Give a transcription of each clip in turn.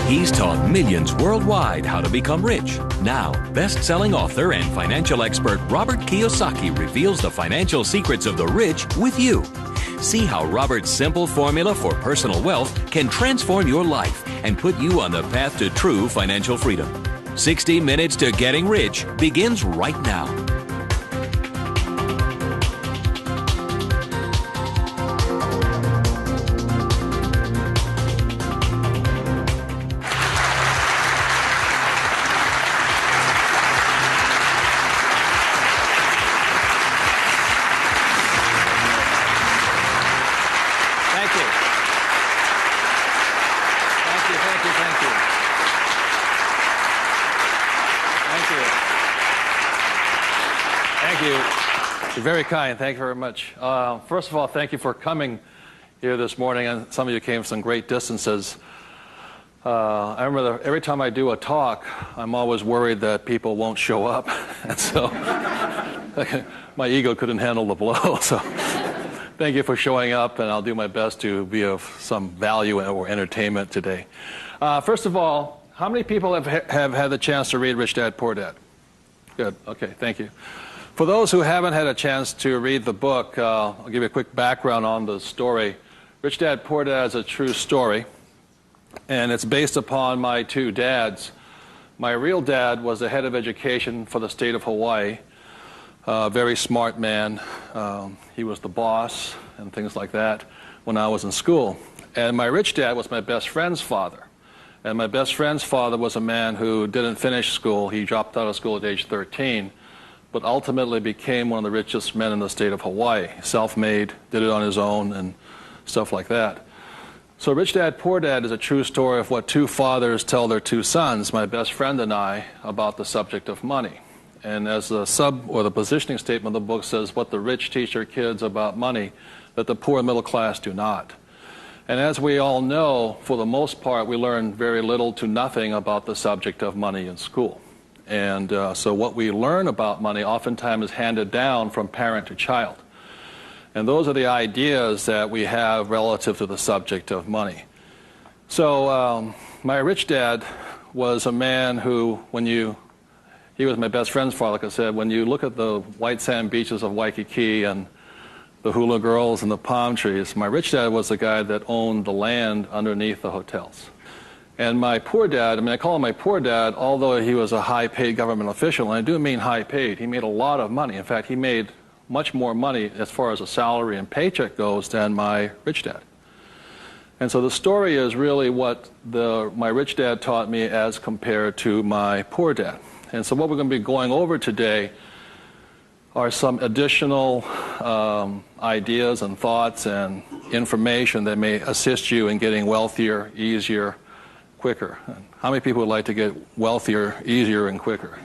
He's taught millions worldwide how to become rich. Now, best-selling author and financial expert Robert Kiyosaki reveals the financial secrets of the rich with you. See how Robert's simple formula for personal wealth can transform your life and put you on the path to true financial freedom. 60 Minutes to Getting Rich begins right now. You're very kind. Thank you very much. First of all, thank you for coming here this morning. And some of you came from some great distances. I remember every time I do a talk, I'm always worried that people won't show up. And so my ego couldn't handle the blow. So thank you for showing up, and I'll do my best to be of some value or entertainment today. First of all, how many people have had the chance to read Rich Dad, Poor Dad? Good. Okay, thank you. For those who haven't had a chance to read the book, I'll give you a quick background on the story. Rich Dad, Poor Dad is a true story, and it's based upon my two dads. My real dad was the head of education for the state of Hawaii, a very smart man. He was the boss and things like that when I was in school. And my rich dad was my best friend's father. And my best friend's father was a man who didn't finish school. He dropped out of school at age 13. But ultimately became one of the richest men in the state of Hawaii. Self-made, did it on his own, and stuff like that. So Rich Dad, Poor Dad is a true story of what two fathers tell their two sons, my best friend and I, about the subject of money. And as the the positioning statement of the book says, what the rich teach their kids about money, that the poor and middle class do not. And as we all know, for the most part, we learn very little to nothing about the subject of money in school. And so what we learn about money oftentimes is handed down from parent to child. And those are the ideas that we have relative to the subject of money. So my rich dad was a man who, he was my best friend's father, like I said, when you look at the white sand beaches of Waikiki and the hula girls and the palm trees, my rich dad was the guy that owned the land underneath the hotels. And my poor dad, I call him my poor dad, although he was a high-paid government official, and I do mean high-paid. He made a lot of money. In fact, he made much more money as far as a salary and paycheck goes than my rich dad. And so the story is really what my rich dad taught me as compared to my poor dad. And so what we're going to be going over today are some additional ideas and thoughts and information that may assist you in getting wealthier, easier, quicker. How many people would like to get wealthier, easier, and quicker?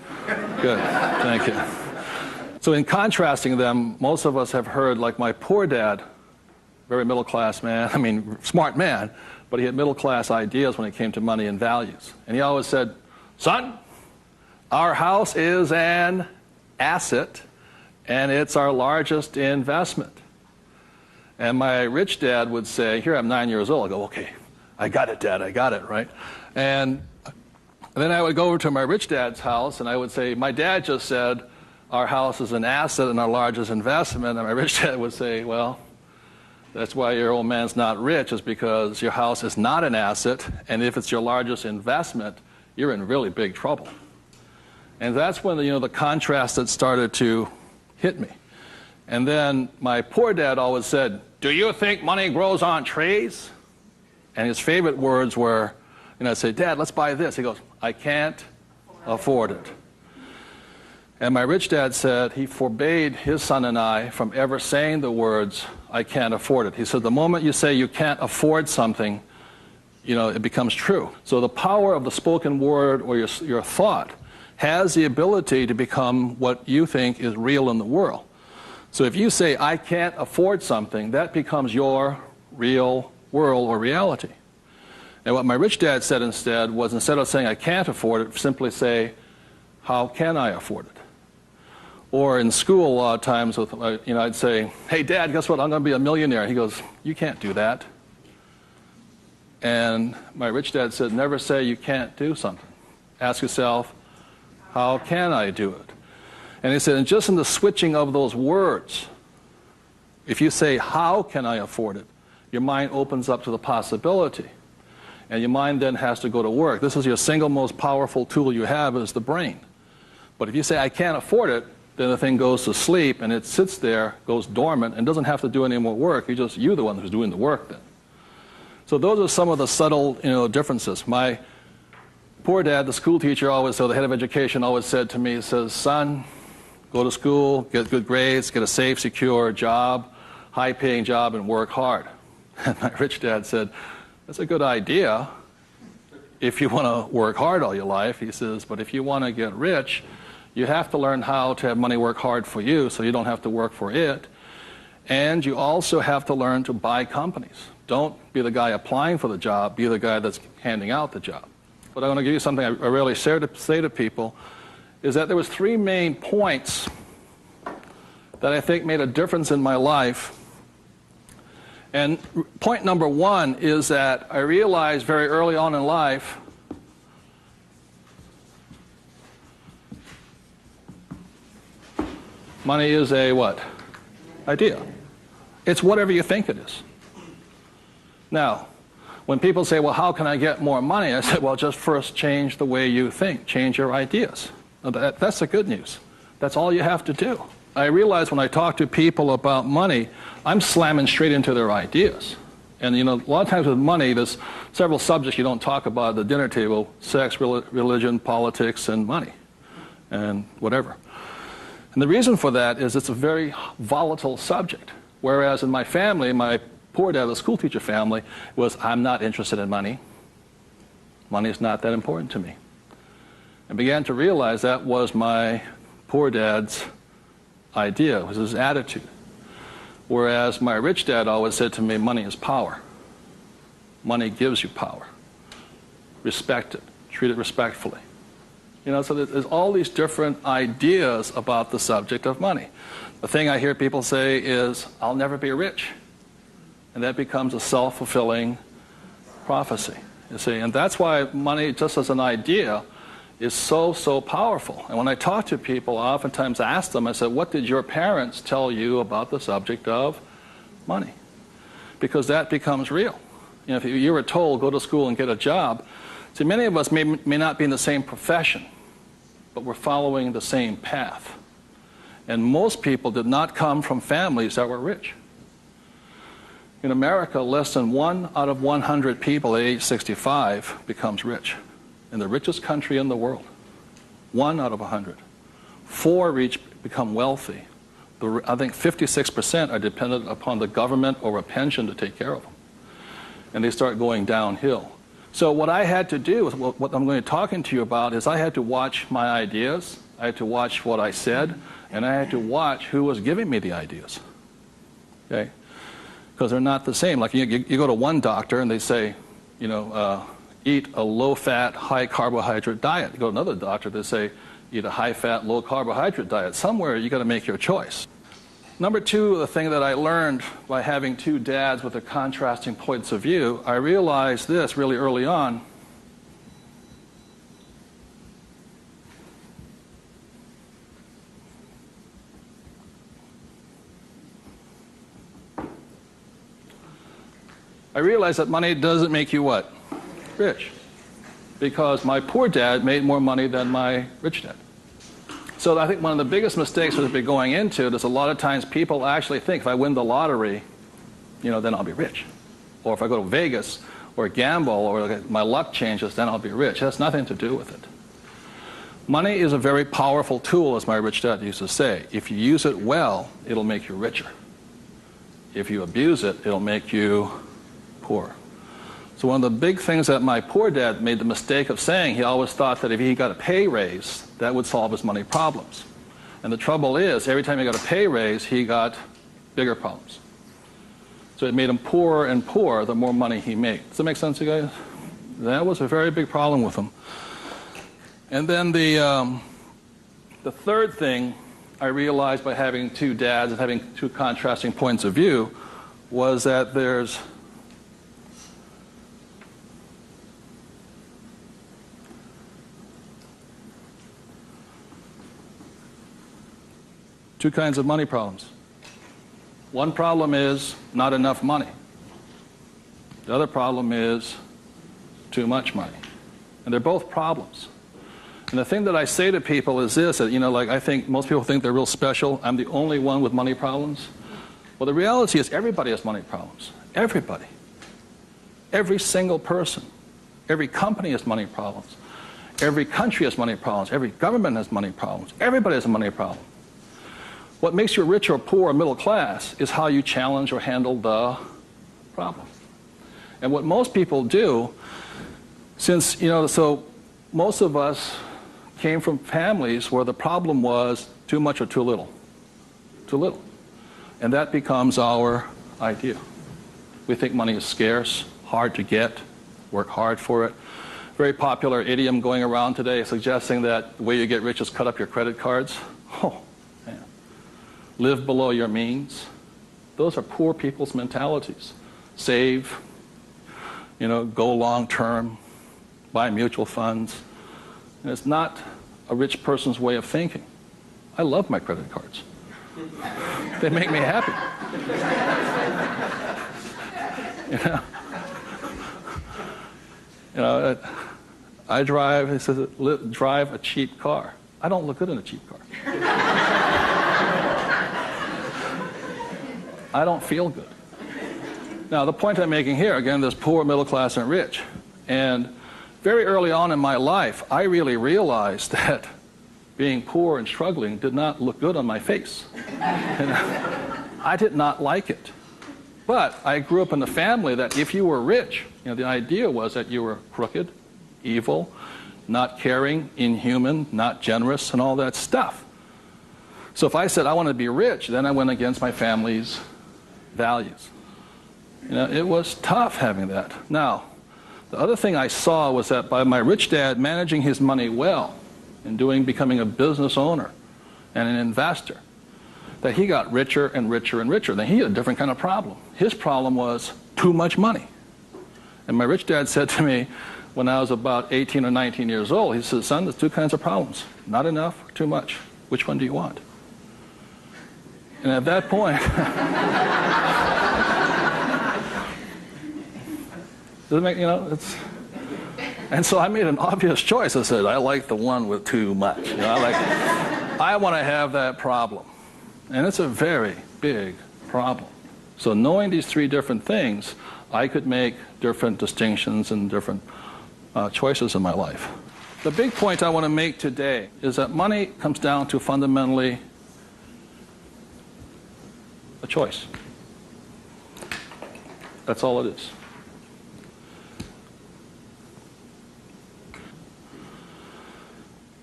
Good. Thank you. So in contrasting them, most of us have heard, like my poor dad, very middle-class man, smart man, but he had middle-class ideas when it came to money and values. And he always said, son, our house is an asset, and it's our largest investment. And my rich dad would say, here I'm 9 years old, I go, okay, I got it, Dad, I got it, right? And then I would go over to my rich dad's house, and I would say, my dad just said our house is an asset and our largest investment. And my rich dad would say, well, that's why your old man's not rich, is because your house is not an asset, and if it's your largest investment, you're in really big trouble. And that's when the contrast that started to hit me. And then my poor dad always said, do you think money grows on trees? And his favorite words were, I'd say, Dad, let's buy this. He goes, I can't afford it. And my rich dad said he forbade his son and I from ever saying the words, I can't afford it. He said, the moment you say you can't afford something, it becomes true. So the power of the spoken word or your thought has the ability to become what you think is real in the world. So if you say, I can't afford something, that becomes your real world or reality. And what my rich dad said instead was, instead of saying I can't afford it, simply say, how can I afford it? Or in school a lot of times, I'd say, hey Dad, guess what, I'm going to be a millionaire. He goes, you can't do that. And my rich dad said, never say you can't do something. Ask yourself, how can I do it? And he said, and just in the switching of those words, if you say, how can I afford it, your mind opens up to the possibility. And your mind then has to go to work. This is your single most powerful tool you have is the brain. But if you say, I can't afford it, then the thing goes to sleep and it sits there, goes dormant, and doesn't have to do any more work. You're the one who's doing the work then. So those are some of the subtle, differences. My poor dad, the school teacher, the head of education, always said to me, he says, son, go to school, get good grades, get a safe, secure job, high-paying job, and work hard. And my rich dad said, that's a good idea if you want to work hard all your life. He says, but if you want to get rich, you have to learn how to have money work hard for you so you don't have to work for it. And you also have to learn to buy companies. Don't be the guy applying for the job, be the guy that's handing out the job. But I want to give you something I really say to people, is that there was 3 main points that I think made a difference in my life. And point number 1 is that I realized very early on in life money is a what? Idea. It's whatever you think it is. Now, when people say, well, how can I get more money? I said, well, just first change the way you think. Change your ideas. Now, that's the good news. That's all you have to do. I realize when I talk to people about money, I'm slamming straight into their ideas. And, a lot of times with money, there's several subjects you don't talk about at the dinner table: sex, religion, politics, and money, and whatever. And the reason for that is it's a very volatile subject. Whereas in my family, my poor dad, the school teacher family, was, I'm not interested in money. Money is not that important to me. I began to realize that was my poor dad's idea, was his attitude. Whereas my rich dad always said to me, money is power. Money gives you power. Respect it. Treat it respectfully. So there's all these different ideas about the subject of money. The thing I hear people say is, I'll never be rich. And that becomes a self-fulfilling prophecy, you see. And that's why money, just as an idea, is so, so powerful. And when I talk to people, I oftentimes ask them, I say, what did your parents tell you about the subject of money? Because that becomes real. If you were told, go to school and get a job, see, many of us may not be in the same profession, but we're following the same path. And most people did not come from families that were rich. In America, less than 1 out of 100 people at age 65 becomes rich. In the richest country in the world. 1 out of 100. 4 become wealthy. I think 56% are dependent upon the government or a pension to take care of them. And they start going downhill. So what I had to do, what I'm going to be talking to you about, is I had to watch my ideas, I had to watch what I said, and I had to watch who was giving me the ideas. Okay? Because they're not the same. Like you go to one doctor and they say, eat a low-fat, high-carbohydrate diet. You go to another doctor, they say, eat a high-fat, low-carbohydrate diet. Somewhere you got to make your choice. Number 2, the thing that I learned by having 2 dads with their contrasting points of view, I realized this really early on. I realized that money doesn't make you what? Rich. Because my poor dad made more money than my rich dad. So I think one of the biggest mistakes we've been going into is a lot of times people actually think if I win the lottery, then I'll be rich. Or if I go to Vegas or gamble or my luck changes, then I'll be rich. It has nothing to do with it. Money is a very powerful tool, as my rich dad used to say. If you use it well, it'll make you richer. If you abuse it, it'll make you poor. So one of the big things that my poor dad made the mistake of saying, he always thought that if he got a pay raise, that would solve his money problems. And the trouble is, every time he got a pay raise, he got bigger problems. So it made him poorer and poorer the more money he made. Does that make sense, you guys? That was a very big problem with him. And then the third thing I realized by having 2 dads and having 2 contrasting points of view was that there's Two kinds of money problems. One problem is not enough money. The other problem is too much money. And they're both problems. And the thing that I say to people is this, that, like I think most people think they're real special. I'm the only one with money problems. Well, the reality is everybody has money problems. Everybody. Every single person. Every company has money problems. Every country has money problems. Every government has money problems. Everybody has a money problem. What makes you rich or poor or middle class is how you challenge or handle the problem. And what most people do, since, so most of us came from families where the problem was too much or too little. Too little. And that becomes our idea. We think money is scarce, hard to get, work hard for it. Very popular idiom going around today suggesting that the way you get rich is cut up your credit cards. Oh, man. Live below your means. Those are poor people's mentalities. Save, go long term, buy mutual funds. And it's not a rich person's way of thinking. I love my credit cards. They make me happy. I drive, it says, drive a cheap car. I don't look good in a cheap car. I don't feel good. Now, the point I'm making here, again, there's poor, middle class, and rich. And very early on in my life, I really realized that being poor and struggling did not look good on my face. And I did not like it. But I grew up in a family that if you were rich, the idea was that you were crooked, evil, not caring, inhuman, not generous, and all that stuff. So if I said I want to be rich, then I went against my family's values. It was tough having that. Now, the other thing I saw was that by my rich dad managing his money well and becoming a business owner and an investor, that he got richer and richer and richer. Then he had a different kind of problem. His problem was too much money. And my rich dad said to me when I was about 18 or 19 years old, he said, son, there's two kinds of problems. Not enough or too much. Which one do you want? And at that point, and so I made an obvious choice. I said, I like the one with too much. I want to have that problem. And it's a very big problem. So knowing these three different things, I could make different distinctions and different choices in my life. The big point I want to make today is that money comes down to fundamentally a choice. That's all it is.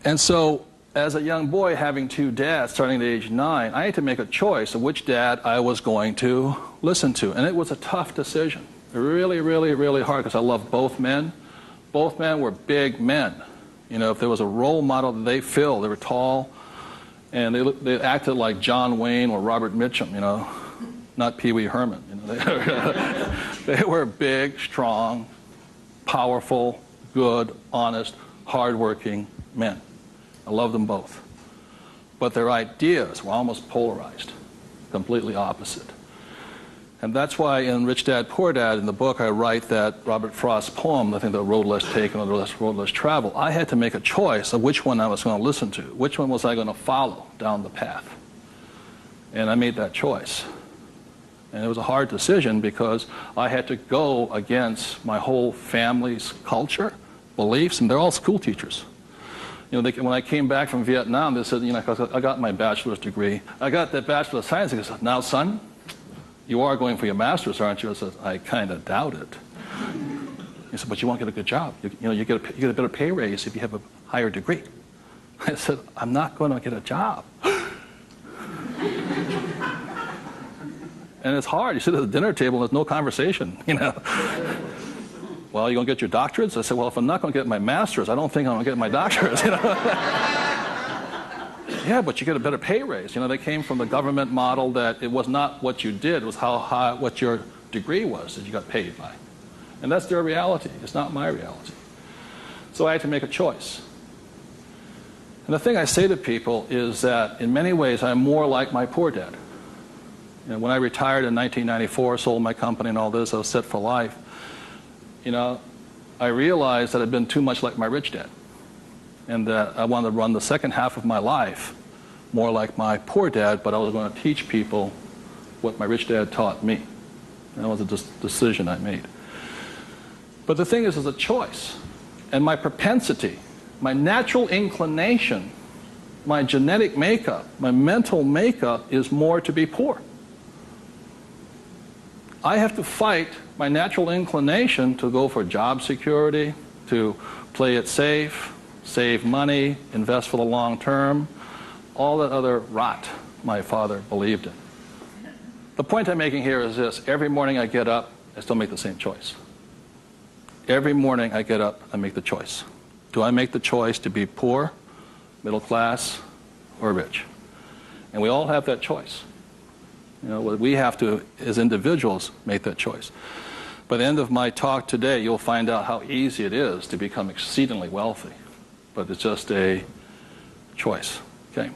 And so, as a young boy having two dads starting at age 9, I had to make a choice of which dad I was going to listen to. And it was a tough decision. Really, really, really hard because I loved both men. Both men were big men. If there was a role model that they filled, they were tall, and they acted like John Wayne or Robert Mitchum, not Pee Wee Herman. They were big, strong, powerful, good, honest, hardworking men. I love them both. But their ideas were almost polarized, completely opposite. And that's why in Rich Dad, Poor Dad, in the book, I write that Robert Frost's poem, I think The Road Less Taken or The Road Less Traveled, I had to make a choice of which one I was going to listen to. Which one was I going to follow down the path? And I made that choice. And it was a hard decision because I had to go against my whole family's culture, beliefs, and they're all school teachers. When I came back from Vietnam, they said, I got my bachelor's degree. I got that Bachelor of Science. They said, now, son, you are going for your master's, aren't you? I said, I kind of doubt it. He said, but you won't get a good job. You get a better pay raise if you have a higher degree. I said, I'm not going to get a job. And it's hard. You sit at the dinner table and there's no conversation, Well, you going to get your doctorates? I said, well, if I'm not going to get my master's, I don't think I'm going to get my doctorates, Yeah, but you get a better pay raise. They came from the government model that it was not what you did, it was how high, what your degree was that you got paid by. And that's their reality. It's not my reality. So I had to make a choice. And the thing I say to people is that in many ways I'm more like my poor dad. You know, when I retired in 1994, sold my company and all this, I was set for life. You know, I realized that I'd been too much like my rich dad, and that I wanted to run the second half of my life more like my poor dad, but I was going to teach people what my rich dad taught me. And that was a decision I made. But the thing is, it's a choice. And my propensity, my natural inclination, my genetic makeup, my mental makeup is more to be poor. I have to fight my natural inclination to go for job security, to play it safe, save money, invest for the long term, all that other rot my father believed in. The point I'm making here is this: every morning I get up, I still make the same choice. Every morning I get up, I make the choice. Do I make the choice to be poor, middle class, or rich? And we all have that choice. You know, we have to, as individuals, make that choice. By the end of my talk today, you'll find out how easy it is to become exceedingly wealthy. But it's just a choice. Okay?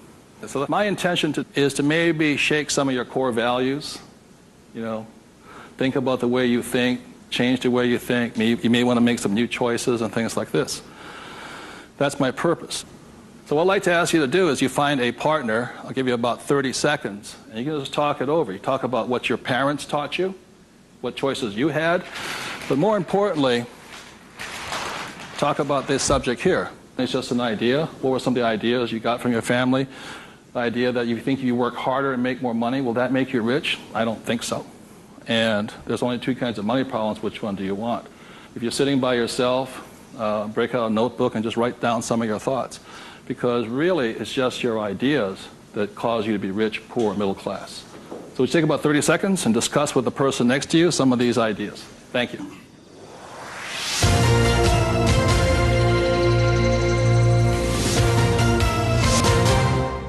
So my intention is to maybe shake some of your core values. You know, think about the way you think, change the way you think. You may want to make some new choices and things like this. That's my purpose. So what I'd like to ask you to do is you find a partner. I'll give you about 30 seconds, and you can just talk it over. You talk about what your parents taught you, what choices you had, but more importantly, talk about this subject here. It's just an idea. What were some of the ideas you got from your family? The idea that you think you work harder and make more money, will that make you rich? I don't think so. And there's only two kinds of money problems. Which one do you want? If you're sitting by yourself, break out a notebook and just write down some of your thoughts. Because really, it's just your ideas that cause you to be rich, poor, middle class. So we take about 30 seconds and discuss with the person next to you some of these ideas. Thank you.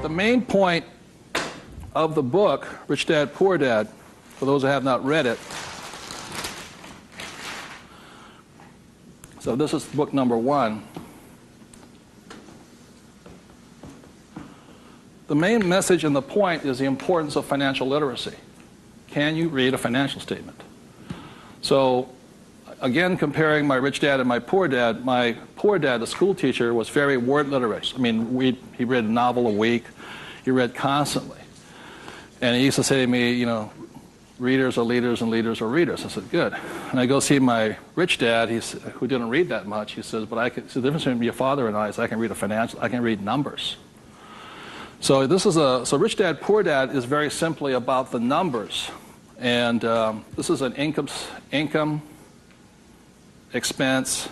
The main point of the book, Rich Dad, Poor Dad, for those who have not read it, so this is book number 1. The main message and the point is the importance of financial literacy. Can you read a financial statement? So, again, comparing my rich dad and my poor dad, the school teacher, was very word literate. I mean, he read a novel a week. He read constantly. And he used to say to me, you know, readers are leaders and leaders are readers. I said, good. And I go see my rich dad, who didn't read that much. He says, but the difference between your father and I is I can read numbers. So so Rich Dad, Poor Dad is very simply about the numbers. And this is an income, expense,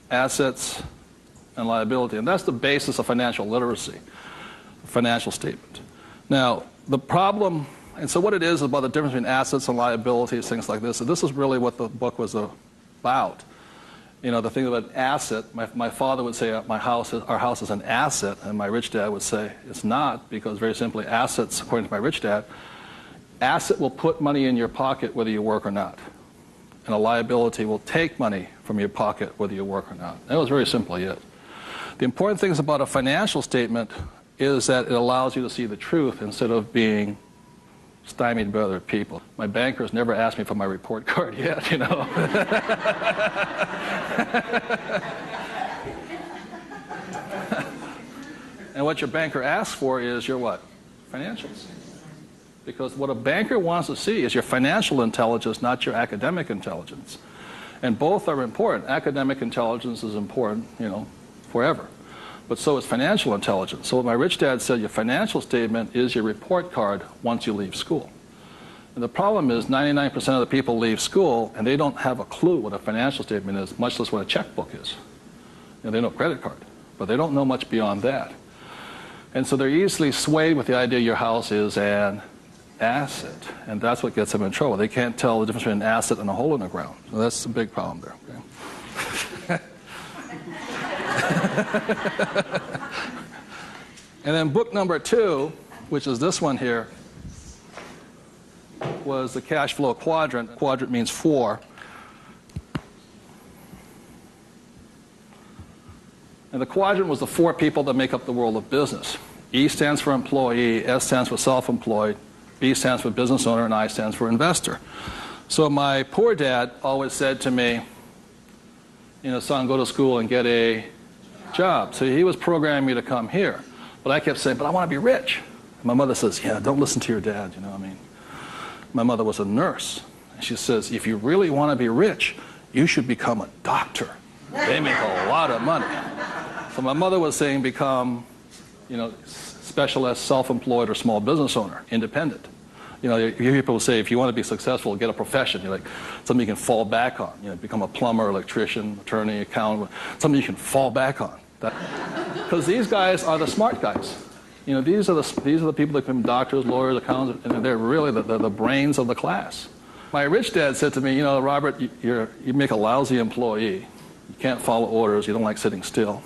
assets, and liability. And that's the basis of financial literacy, a financial statement. Now, the problem, and so what it is about the difference between assets and liabilities, things like this, and this is really what the book was about. You know, the thing about asset, my father would say our house is an asset, and my rich dad would say it's not, because very simply assets, according to my rich dad, asset will put money in your pocket whether you work or not. And a liability will take money from your pocket whether you work or not. That was very simply it. The important things about a financial statement is that it allows you to see the truth instead of being stymied by other people. My bankers never asked me for my report card yet, you know. And what your banker asks for is your what? Financials. Because what a banker wants to see is your financial intelligence, not your academic intelligence. And both are important. Academic intelligence is important, you know, forever. But so is financial intelligence. So what my rich dad said, your financial statement is your report card once you leave school. And the problem is 99% of the people leave school and they don't have a clue what a financial statement is, much less what a checkbook is. You know, they know credit card, but they don't know much beyond that. And so they're easily swayed with the idea your house is an asset. And that's what gets them in trouble. They can't tell the difference between an asset and a hole in the ground. So that's a big problem there. Okay? And then book number 2, which is this one here, was the cash flow quadrant. Quadrant means 4. And the quadrant was the 4 people that make up the world of business. E stands for employee, S stands for self-employed, B stands for business owner, and I stands for investor. So my poor dad always said to me, son, go to school and get a job. So he was programming me to come here. But I kept saying, but I want to be rich. And my mother says, yeah, don't listen to your dad, My mother was a nurse. And she says, if you really want to be rich, you should become a doctor. They make a lot of money. So my mother was saying become, specialist, self-employed, or small business owner, independent. You hear people say, if you want to be successful, get a profession. Something you can fall back on. Become a plumber, electrician, attorney, accountant, something you can fall back on. Because these guys are the smart guys. These are the people that become doctors, lawyers, accountants, and they're really the brains of the class. My rich dad said to me, Robert, you make a lousy employee. You can't follow orders. You don't like sitting still.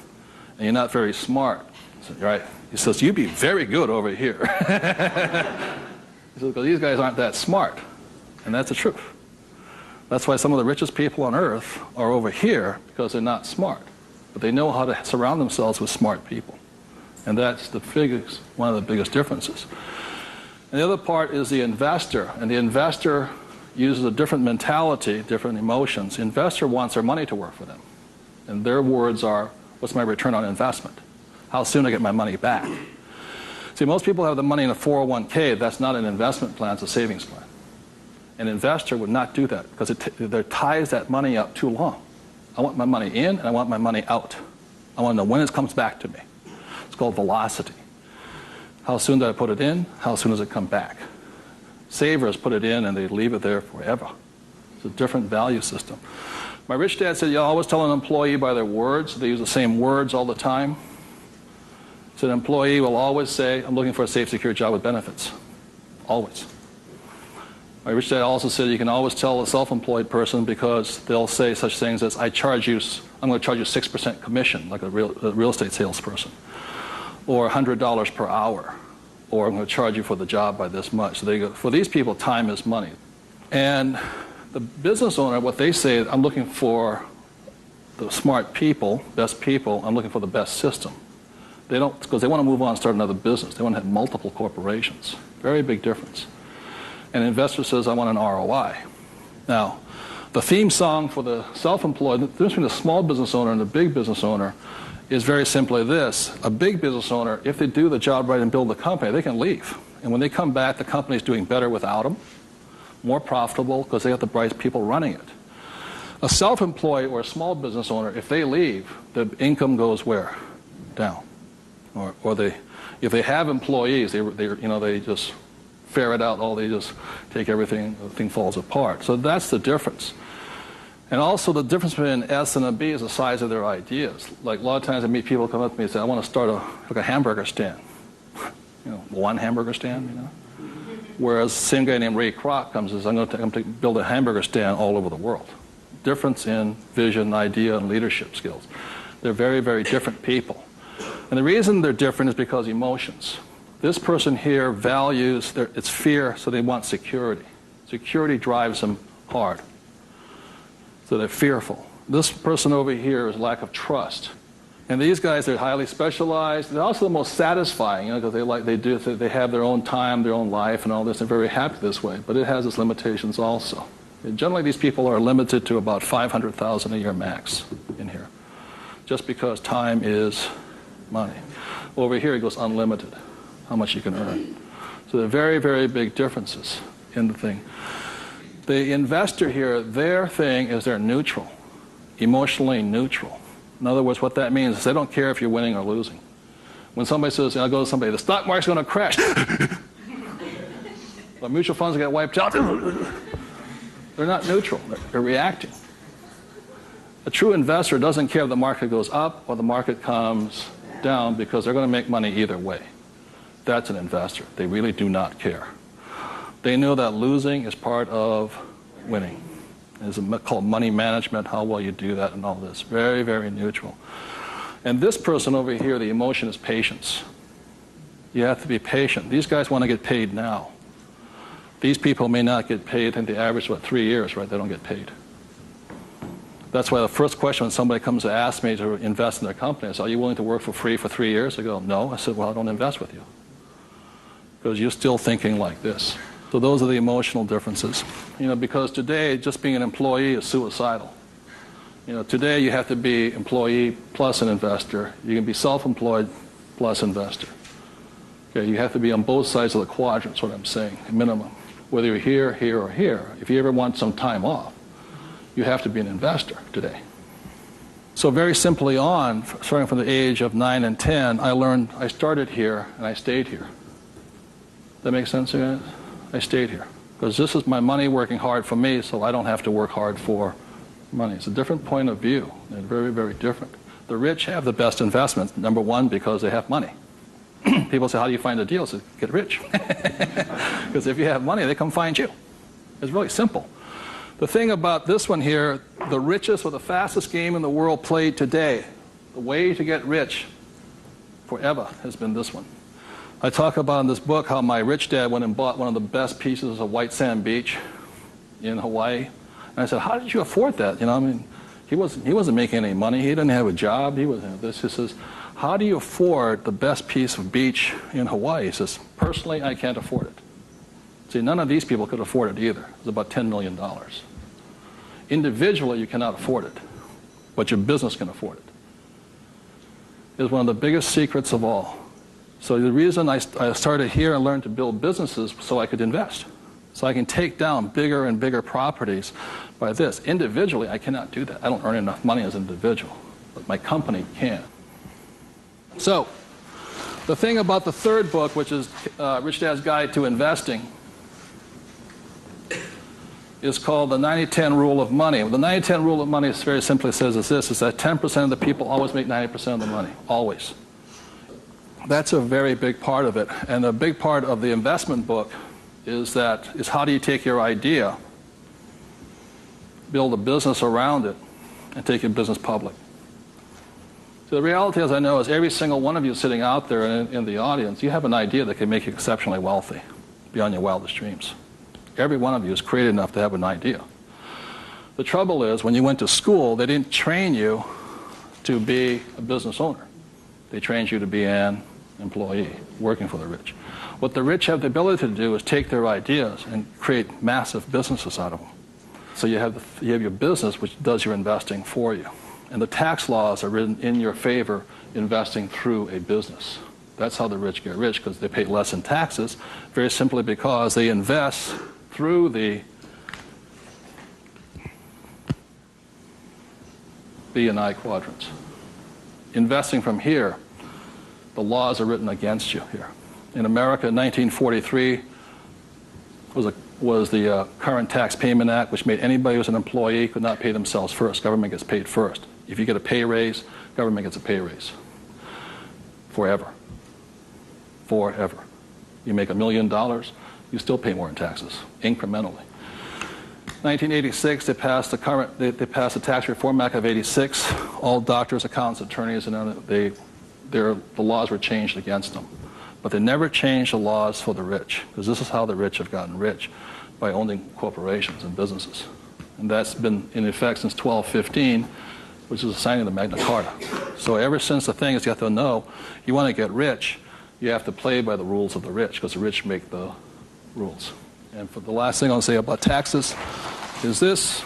And you're not very smart. I said, right. He says, you'd be very good over here. He says, because these guys aren't that smart. And that's the truth. That's why some of the richest people on earth are over here, because they're not smart. But they know how to surround themselves with smart people. And that's one of the biggest differences. And the other part is the investor. And the investor uses a different mentality, different emotions. The investor wants their money to work for them. And their words are, what's my return on investment? How soon I get my money back? See, most people have the money in a 401k. That's not an investment plan, it's a savings plan. An investor would not do that because it ties that money up too long. I want my money in and I want my money out. I want to know when it comes back to me. It's called velocity. How soon do I put it in? How soon does it come back? Savers put it in and they leave it there forever. It's a different value system. My rich dad said, you always tell an employee by their words. They use the same words all the time. So an employee will always say, I'm looking for a safe, secure job with benefits. Always. My rich dad also said you can always tell a self-employed person because they'll say such things as, I'm going to charge you 6% commission, like a real estate salesperson, or $100 per hour, or I'm going to charge you for the job by this much. So they go, for these people, time is money. And the business owner, what they say, I'm looking for the smart people, best people, I'm looking for the best system. They don't, because they want to move on and start another business. They want to have multiple corporations. Very big difference. And an investor says, I want an ROI. Now, the theme song for the self-employed, the difference between the small business owner and the big business owner is very simply this. A big business owner, if they do the job right and build the company, they can leave. And when they come back, the company's doing better without them, more profitable because they have the bright people running it. A self-employed or a small business owner, if they leave, the income goes where? Down. Or if they have employees, they just ferret out they just take everything, the thing falls apart. So that's the difference. And also the difference between an S and a B is the size of their ideas. Like a lot of times I meet people come up to me and say, I want to start a hamburger stand. One hamburger stand, Whereas the same guy named Ray Kroc comes and says, I'm going to build a hamburger stand all over the world. Difference in vision, idea, and leadership skills. They're very, very different people. And the reason they're different is because emotions. This person here values, it's fear, so they want security. Security drives them hard. So they're fearful. This person over here is lack of trust. And these guys are highly specialized. They're also the most satisfying, because they have their own time, their own life, and all this. They're very happy this way, but it has its limitations also. And generally, these people are limited to about $500,000 a year max in here, just because time is money. Over here, it goes unlimited, how much you can earn. So there are very, very big differences in the thing. The investor here, their thing is they're neutral, emotionally neutral. In other words, what that means is they don't care if you're winning or losing. When somebody says, I go to somebody, the stock market's going to crash. The mutual funds get wiped out. They're not neutral. They're reacting. A true investor doesn't care if the market goes up or the market comes down because they're going to make money either way. That's an investor. They really do not care. They know that losing is part of winning. It's called money management, how well you do that and all this. Very, very neutral. And this person over here, the emotion is patience. You have to be patient. These guys want to get paid now. These people may not get paid, and the average, 3 years, right? They don't get paid. That's why the first question when somebody comes to ask me to invest in their company is, are you willing to work for free for 3 years? I go, no. I said, well, I don't invest with you. Because you're still thinking like this. So those are the emotional differences. Because today, just being an employee is suicidal. Today you have to be employee plus an investor. You can be self-employed plus investor. Okay, you have to be on both sides of the quadrant, is what I'm saying, at minimum. Whether you're here, here, or here. If you ever want some time off, you have to be an investor today. So very simply on, starting from the age of 9 and 10, I started here and I stayed here. That makes sense, you guys? I stayed here. Because this is my money working hard for me, so I don't have to work hard for money. It's a different point of view. They're very, very different. The rich have the best investments, number one, because they have money. People say, how do you find a deal? I say, get rich. Because if you have money, they come find you. It's really simple. The thing about this one here, the richest or the fastest game in the world played today, the way to get rich forever has been this one. I talk about in this book how my rich dad went and bought one of the best pieces of white sand beach in Hawaii. And I said, how did you afford that? He wasn't making any money. He didn't have a job. He says, how do you afford the best piece of beach in Hawaii? He says, personally, I can't afford it. See, none of these people could afford it either. It was about $10 million. Individually, you cannot afford it, but your business can afford it. It's one of the biggest secrets of all. So the reason I started here and learned to build businesses so I could invest. So I can take down bigger and bigger properties by this. Individually, I cannot do that. I don't earn enough money as an individual, but my company can. So the thing about the third book, which is Rich Dad's Guide to Investing, is called the 90-10 rule of money. The 90-10 rule of money very simply says is that 10% of the people always make 90% of the money, always. That's a very big part of it. And a big part of the investment book is how do you take your idea, build a business around it, and take your business public. So the reality, as I know, is every single one of you sitting out there in the audience, you have an idea that can make you exceptionally wealthy beyond your wildest dreams. Every one of you is creative enough to have an idea. The trouble is, when you went to school, they didn't train you to be a business owner. They trained you to be an employee, working for the rich. What the rich have the ability to do is take their ideas and create massive businesses out of them. So you have your business, which does your investing for you. And the tax laws are written in your favor, investing through a business. That's how the rich get rich, because they pay less in taxes, very simply because they invest through the B and I quadrants. Investing from here, the laws are written against you here. In America, 1943 was the Current Tax Payment Act, which made anybody who was an employee could not pay themselves first. Government gets paid first. If you get a pay raise, government gets a pay raise. Forever. Forever. You make $1 million, you still pay more in taxes, incrementally. 1986, they passed the Tax Reform Act of '86. All doctors, accountants, attorneys, and the laws were changed against them. But they never changed the laws for the rich, because this is how the rich have gotten rich, by owning corporations and businesses. And that's been in effect since 1215, which is the signing of the Magna Carta. So ever since the thing is, you have to know, you want to get rich, you have to play by the rules of the rich, because the rich make the rules. And for the last thing I'll say about taxes is this.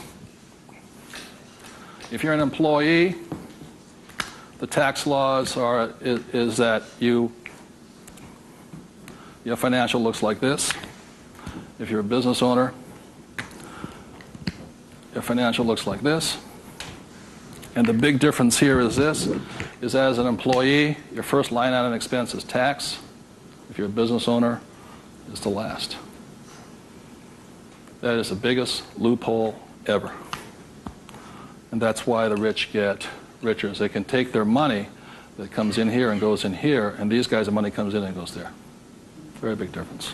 If you're an employee, the tax laws is that your financial looks like this. If you're a business owner, your financial looks like this. And the big difference here is this, is as an employee, your first line item expense is tax. If you're a business owner, it's the last. That is the biggest loophole ever. And that's why the rich get richer. Is they can take their money that comes in here and goes in here, and these guys, the money comes in and goes there. Very big difference.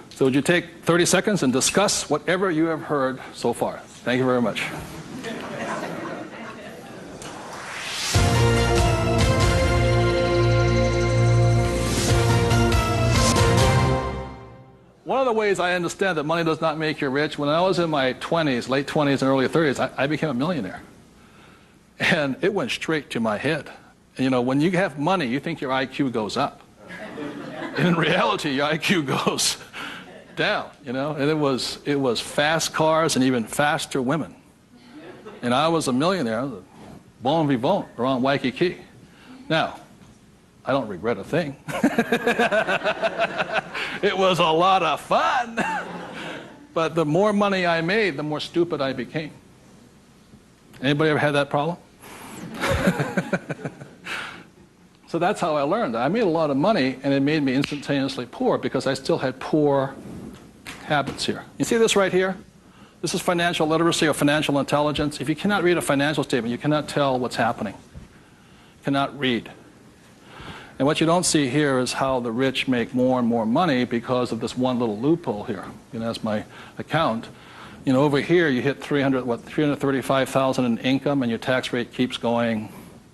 So would you take 30 seconds and discuss whatever you have heard so far? Thank you very much. One of the of ways I understand that money does not make you rich. When I was in my 20s, late 20s and early 30s, I became a millionaire. And it went straight to my head. And, you know, when you have money, you think your IQ goes up. And in reality, your IQ goes down, you know. And it was fast cars and even faster women. And I was a millionaire. I was a bon vivant around Waikiki. Now, I don't regret a thing. It was a lot of fun. But the more money I made, the more stupid I became. Anybody ever had that problem? So that's how I learned. I made a lot of money, and it made me instantaneously poor because I still had poor habits here. You see this right here? This is financial literacy or financial intelligence. If you cannot read a financial statement, you cannot tell what's happening. You cannot read. And what you don't see here is how the rich make more and more money because of this one little loophole here. You know, that's my account. You know, over here you hit 335,000 in income, and your tax rate keeps going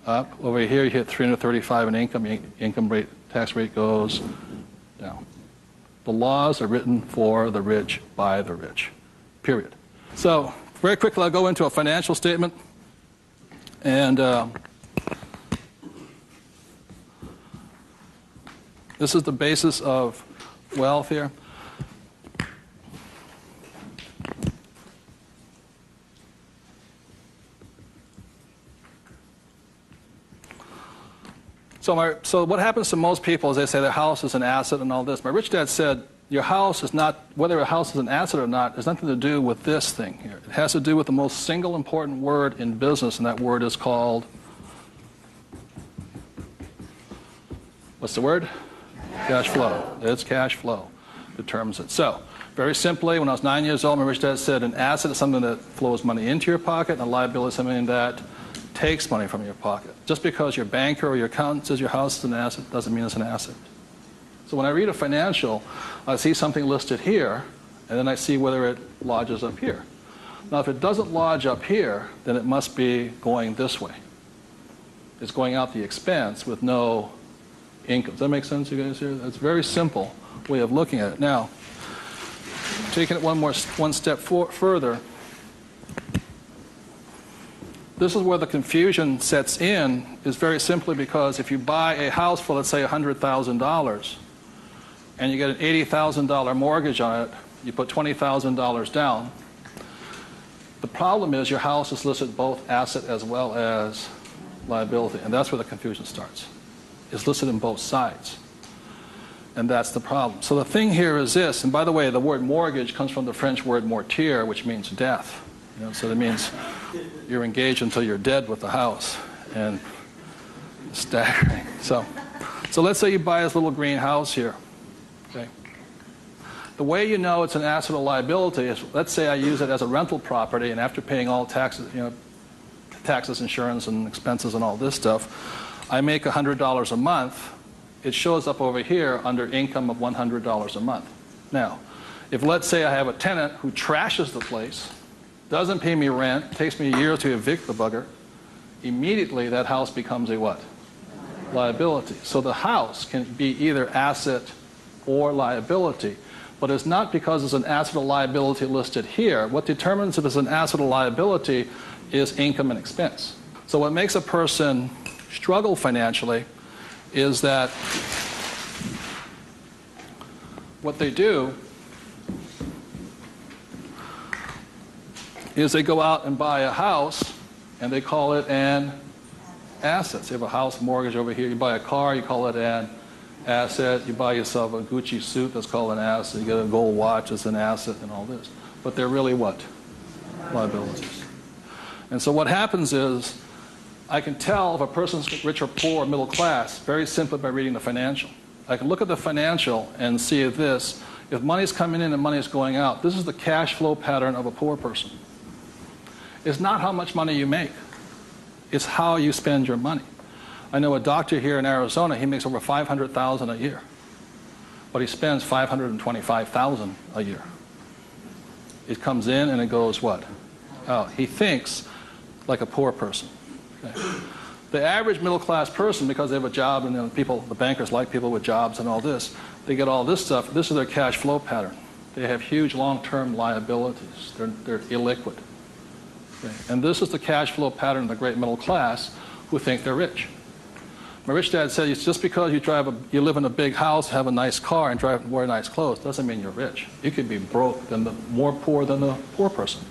up. Over here you hit 335 in income, your tax rate goes down. The laws are written for the rich by the rich. Period. So very quickly I'll go into a financial statement, and this is the basis of wealth here. So what happens to most people is they say their house is an asset and all this. My rich dad said, your house is not, whether a house is an asset or not, has nothing to do with this thing here. It has to do with the most single important word in business, and that word is called, what's the word? Cash flow. It's cash flow determines it. So, very simply, when I was 9 years old, my rich dad said an asset is something that flows money into your pocket, and a liability is something that takes money from your pocket. Just because your banker or your accountant says your house is an asset doesn't mean it's an asset. So when I read a financial, I see something listed here, and then I see whether it lodges up here. Now, if it doesn't lodge up here, then it must be going this way. It's going out the expense with no income. Does that make sense, you guys here? That's a very simple way of looking at it. Now, taking it one step further, this is where the confusion sets in, is very simply because if you buy a house for, let's say, $100,000, and you get an $80,000 mortgage on it, you put $20,000 down, the problem is your house is listed both asset as well as liability, and that's where the confusion starts. It's listed in both sides, and that's the problem. So the thing here is this, and by the way, the word mortgage comes from the French word mortier, which means death. You know, so that means you're engaged until you're dead with the house, and it's staggering. So let's say you buy this little green house here. Okay. The way you know it's an asset or liability is, let's say I use it as a rental property, and after paying all taxes, you know, taxes, insurance, and expenses, and all this stuff, I make $100 a month. It shows up over here under income of $100 a month. Now, if let's say I have a tenant who trashes the place, doesn't pay me rent, takes me a year to evict the bugger, immediately that house becomes a what? Liability. So the house can be either asset or liability, but it's not because it's an asset or liability listed here. What determines if it's an asset or liability is income and expense. So what makes a person struggle financially is that what they do is they go out and buy a house, and they call it an asset. So you have a house mortgage over here. You buy a car, you call it an asset. You buy yourself a Gucci suit, that's called an asset. You get a gold watch, it's an asset, and all this. But they're really what? Liabilities. And so what happens is, I can tell if a person's rich or poor or middle class very simply by reading the financial. I can look at the financial and see this. If money's coming in and money's going out, this is the cash flow pattern of a poor person. It's not how much money you make. It's how you spend your money. I know a doctor here in Arizona, he makes over $500,000 a year. But he spends $525,000 a year. It comes in and it goes what? Out. He thinks like a poor person. Okay. The average middle-class person, because they have a job, and the bankers like people with jobs and all this, they get all this stuff. This is their cash flow pattern. They have huge long-term liabilities. They're illiquid. Okay? And this is the cash flow pattern of the great middle class who think they're rich. My rich dad said, just because you live in a big house, have a nice car, and wear nice clothes, doesn't mean you're rich. You could be broke, more poor than the poor person.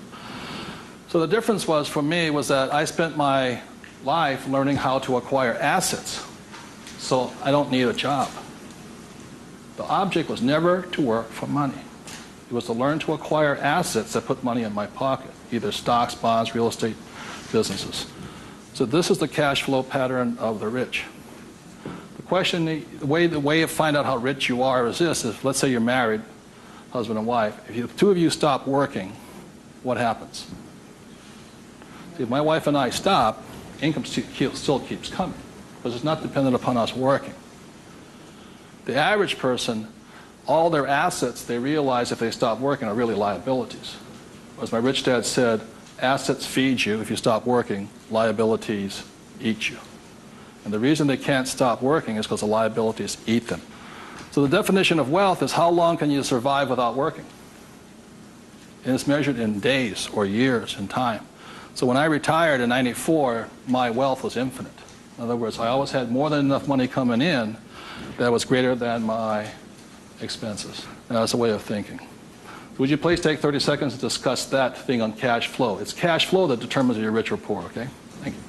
So the difference for me was that I spent my life learning how to acquire assets. So I don't need a job. The object was never to work for money. It was to learn to acquire assets that put money in my pocket, either stocks, bonds, real estate, businesses. So this is the cash flow pattern of the rich. The question, the way to find out how rich you are is this: let's say you're married, husband and wife. If the two of you stop working, what happens? See, if my wife and I stop, income still keeps coming, because it's not dependent upon us working. The average person, all their assets, they realize if they stop working, are really liabilities. As my rich dad said, assets feed you if you stop working, liabilities eat you. And the reason they can't stop working is because the liabilities eat them. So the definition of wealth is how long can you survive without working? And it's measured in days or years in time. So when I retired in '94, my wealth was infinite. In other words, I always had more than enough money coming in that was greater than my expenses. And that's a way of thinking. Would you please take 30 seconds to discuss that thing on cash flow? It's cash flow that determines if you're rich or poor, okay? Thank you.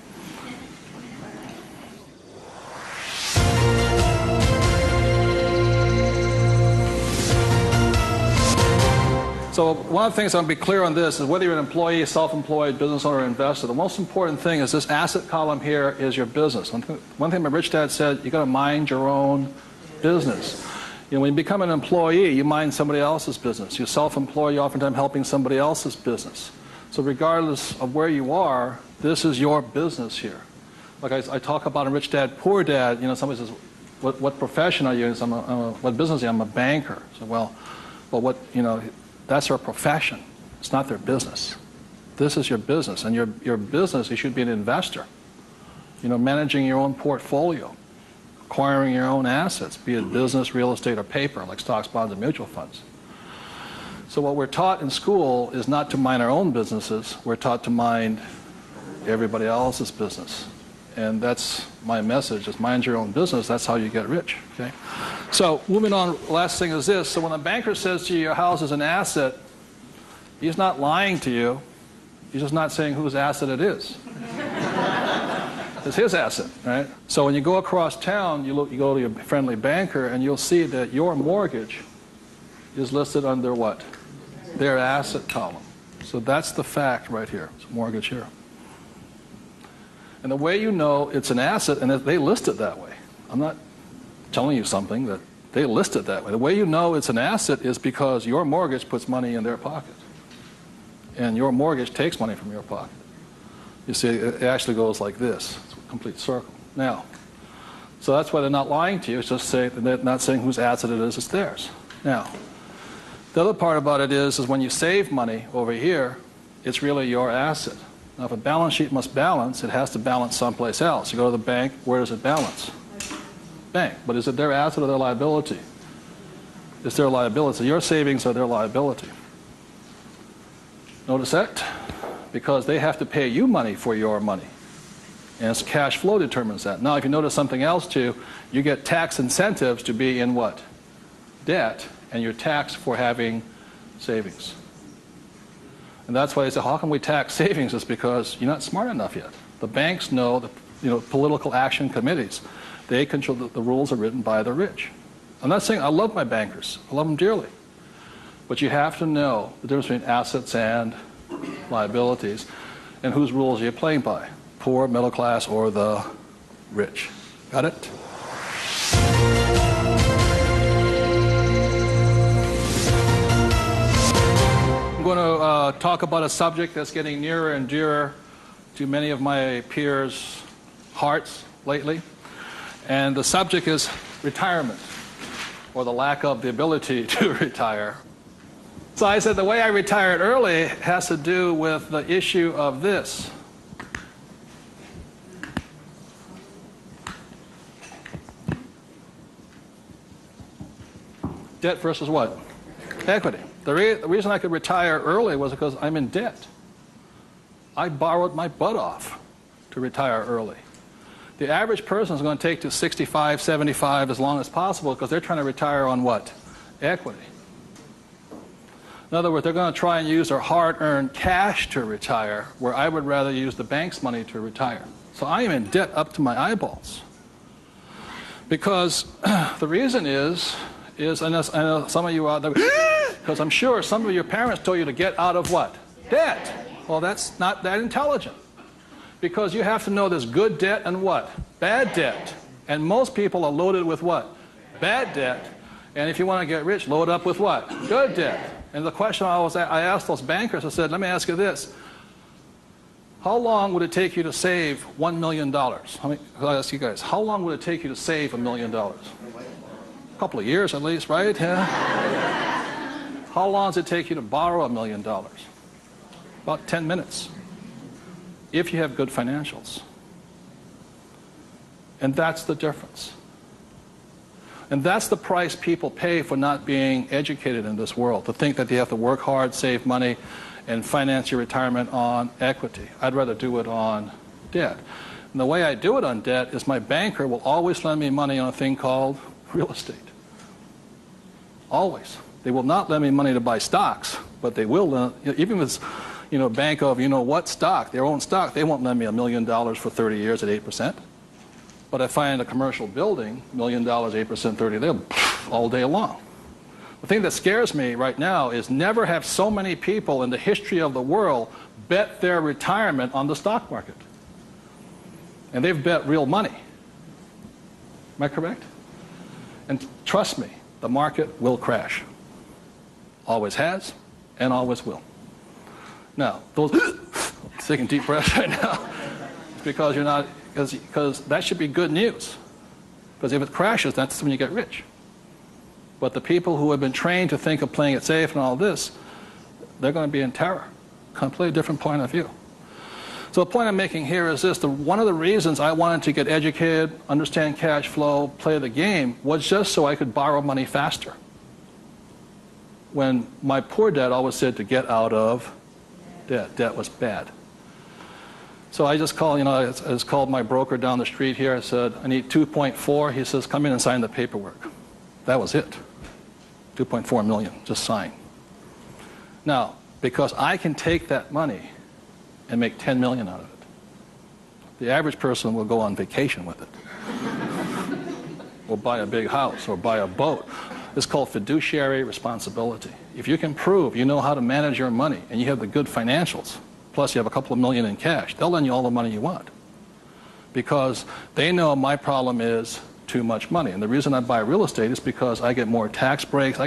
So one of the things I want to be clear on this is whether you're an employee, self-employed, business owner, or investor, the most important thing is this asset column here is your business. One thing my rich dad said, you got to mind your own business. You know, when you become an employee, you mind somebody else's business. You're self-employed, you're oftentimes helping somebody else's business. So regardless of where you are, this is your business here. Like I talk about a rich dad, poor dad, you know, somebody says, what profession are you in? What business are you? I'm a banker. So, well, what, you know, that's their profession. It's not their business. This is your business. And your business, you should be an investor. You know, managing your own portfolio, acquiring your own assets, be it business, real estate, or paper, like stocks, bonds, and mutual funds. So what we're taught in school is not to mind our own businesses. We're taught to mind everybody else's business. And that's my message, is mind your own business. That's how you get rich, okay? So moving on, last thing is this. So when a banker says to you your house is an asset, he's not lying to you. He's just not saying whose asset it is. It's his asset, right? So when you go across town, you go to your friendly banker, and you'll see that your mortgage is listed under what? Their asset column. So that's the fact right here. It's a mortgage here. And the way you know it's an asset, and they list it that way. I'm not telling you something, that they list it that way. The way you know it's an asset is because your mortgage puts money in their pocket. And your mortgage takes money from your pocket. You see, it actually goes like this. It's a complete circle. Now, so that's why they're not lying to you. It's just they're not saying whose asset it is, it's theirs. Now, the other part about it is when you save money over here, it's really your asset. Now, if a balance sheet must balance, it has to balance someplace else. You go to the bank, where does it balance? Bank. But is it their asset or their liability? It's their liability. So your savings are their liability. Notice that? Because they have to pay you money for your money. And it's cash flow determines that. Now, if you notice something else too, you get tax incentives to be in what? Debt, and you're taxed for having savings. And that's why they say, how can we tax savings? It's because you're not smart enough yet. The banks know, political action committees, they control, the rules are written by the rich. I'm not saying I love my bankers. I love them dearly. But you have to know the difference between assets and liabilities, and whose rules are you playing by? Poor, middle class, or the rich? Got it? I'm going to talk about a subject that's getting nearer and dearer to many of my peers' hearts lately. And the subject is retirement, or the lack of the ability to retire. So I said the way I retired early has to do with the issue of this. Debt versus what? Equity. The reason I could retire early was because I'm in debt. I borrowed my butt off to retire early. The average person is going to take to 65, 75 as long as possible because they're trying to retire on what? Equity. In other words, they're going to try and use their hard-earned cash to retire, where I would rather use the bank's money to retire. So I am in debt up to my eyeballs. Because the reason is I know some of you out there, because I'm sure some of your parents told you to get out of what? Debt. Well, that's not that intelligent. Because you have to know there's good debt and what? Bad debt. And most people are loaded with what? Bad debt. And if you want to get rich, load up with what? Good debt. And the question I asked those bankers, I said, let me ask you this. How long would it take you to save $1 million? I'll ask you guys, how long would it take you to save $1 million? A couple of years at least, right? Yeah. How long does it take you to borrow $1 million? About 10 minutes. If you have good financials. And that's the difference. And that's the price people pay for not being educated in this world, to think that they have to work hard, save money, and finance your retirement on equity. I'd rather do it on debt. And the way I do it on debt is my banker will always lend me money on a thing called real estate. Always. They will not lend me money to buy stocks, but they will lend, even if it's, bank of what stock, their own stock, they won't lend me $1 million for 30 years at 8%. But I find a commercial building, $1 million, 8%, 30, they'll all day long. The thing that scares me right now is never have so many people in the history of the world bet their retirement on the stock market. And they've bet real money. Am I correct? And trust me, the market will crash. Always has and always will. Now, those taking deep breaths right now, it's because you're not, because that should be good news. Because if it crashes, that's when you get rich. But the people who have been trained to think of playing it safe and all this, they're going to be in terror. Completely different point of view. So the point I'm making here is this. One of the reasons I wanted to get educated, understand cash flow, play the game, was just so I could borrow money faster. When my poor dad always said to get out of debt. Debt was bad. So I just called, I just called my broker down the street here. I said, I need 2.4. He says, come in and sign the paperwork. That was it. 2.4 million, just sign. Now, because I can take that money and make 10 million out of it, the average person will go on vacation with it. Or buy a big house, or buy a boat. It's called fiduciary responsibility. If you can prove you know how to manage your money and you have the good financials, plus you have a couple of million in cash, they'll lend you all the money you want. Because they know my problem is too much money. And the reason I buy real estate is because I get more tax breaks.